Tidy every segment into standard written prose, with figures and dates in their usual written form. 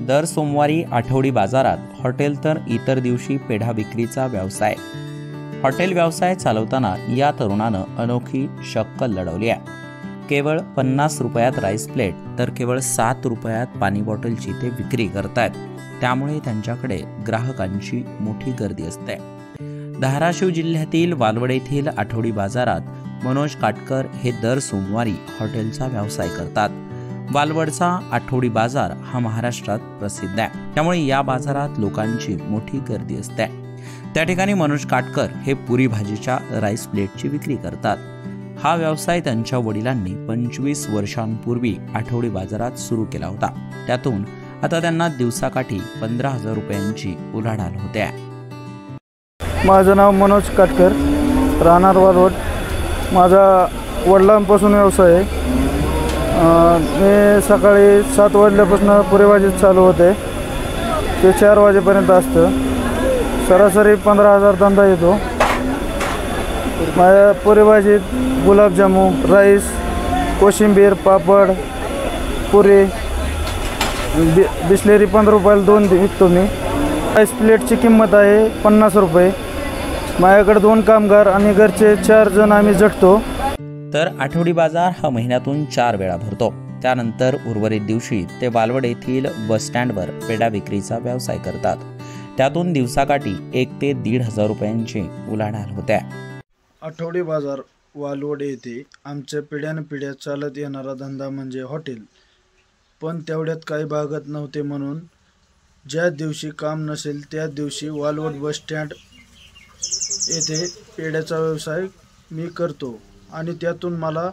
दर सोमवारी आठवडी बाजारात हॉटेल तर इतर दिवशी पेढा विक्रीचा व्यवसाय। हॉटेल व्यवसाय चालवताना या तरुणानं अनोखी शक्कल लढवली आहे। केवळ 50 रुपयात राईस प्लेट तर केवळ 7 रुपयात पाणी बॉटलची ते विक्री करतायत। त्यामुळे त्यांच्याकडे ग्राहकांची मोठी गर्दी असते। धाराशिव जिल्ह्यातील वालवड येथील आठवडी बाजारात मनोज काटकर हे दर सोमवारी हॉटेलचा व्यवसाय करतात। वालवडचा आठवडी बाजार हा महाराष्ट्रात प्रसिद्ध आहे, त्यामुळे या बाजारात लोकांची मोठी गर्दी असते। त्या ठिकाणी मनोज काटकर हे पुरी भाजीच्या राईस प्लेटची विक्री करतात। हा व्यवसाय त्यांच्या वडिलांनी 25 वर्षांपूर्वी आठवडी बाजारात सुरू केला होता। त्यातून आता त्यांना दिवसाकाठी 15,000 रुपयांची उलाढाल होते। माझं नाव मनोज काटकर, राहणार वालवड। माझा वडिलांपासून व्यवसाय आहे। मी सकाळी 7 वाजल्यापासून पुरी भाजी चालू होते ते 4 वाजेपर्यंत असतं। सरासरी 15,000 धंदा येतो। माझ्या पुरी भाजीत गुलाबजामुन, राईस, कोशिंबीर, पापड, पुरी, बिस्लेरी 15 रुपयाला 2 विकतो मी। राईस प्लेटची किंमत आहे 50 रुपये। माझ्याकडे 2 कामगार आणि घरचे 4 जण आम्ही झटतो। तर आठवडी बाजार हा महिन्यातून 4 वेळा भरतो। त्यानंतर उर्वरित दिवशी ते वालवड येथील बस स्टँडवर पेढा विक्रीचा व्यवसाय करतात। त्यातून दिवसाकाठी 1 ते 1,500 रुपयांची उलाढाल होते। आठवडी बाजार वालवड येथे आमच्या पिढ्यानपिढ्या चालत येणारा धंदा म्हणजे हॉटेल। पण तेवढ्यात काही भागत नव्हते, म्हणून ज्या दिवशी काम नसेल त्या दिवशी वालवड बस स्टँड येथे पेढ्याचा व्यवसाय मी करतो आणि त्यातून मला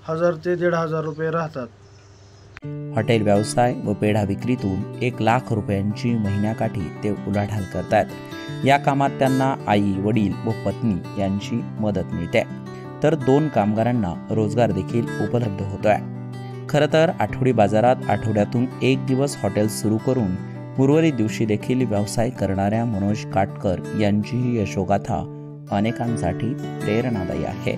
1000 ते 1,500 रुपये राहतात। हॉटेल व्यवसाय व पेढा विक्रीतून 1 लाख रुपयांची महिन्याकाठी ते उलाढाल करतात। या कामात त्यांना आई, वडील व पत्नी यांची मदत मिळते, तर 2 कामगारांना रोजगार देखील उपलब्ध होतोय। खरं तर आठवडी बाजारात आठवड्यातून 1 दिवस हॉटेल सुरू करून उर्वरित दिवशी देखील व्यवसाय करणाऱ्या मनोज काटकर यांची यशोगाथा अनेकांसाठी प्रेरणादायी आहे।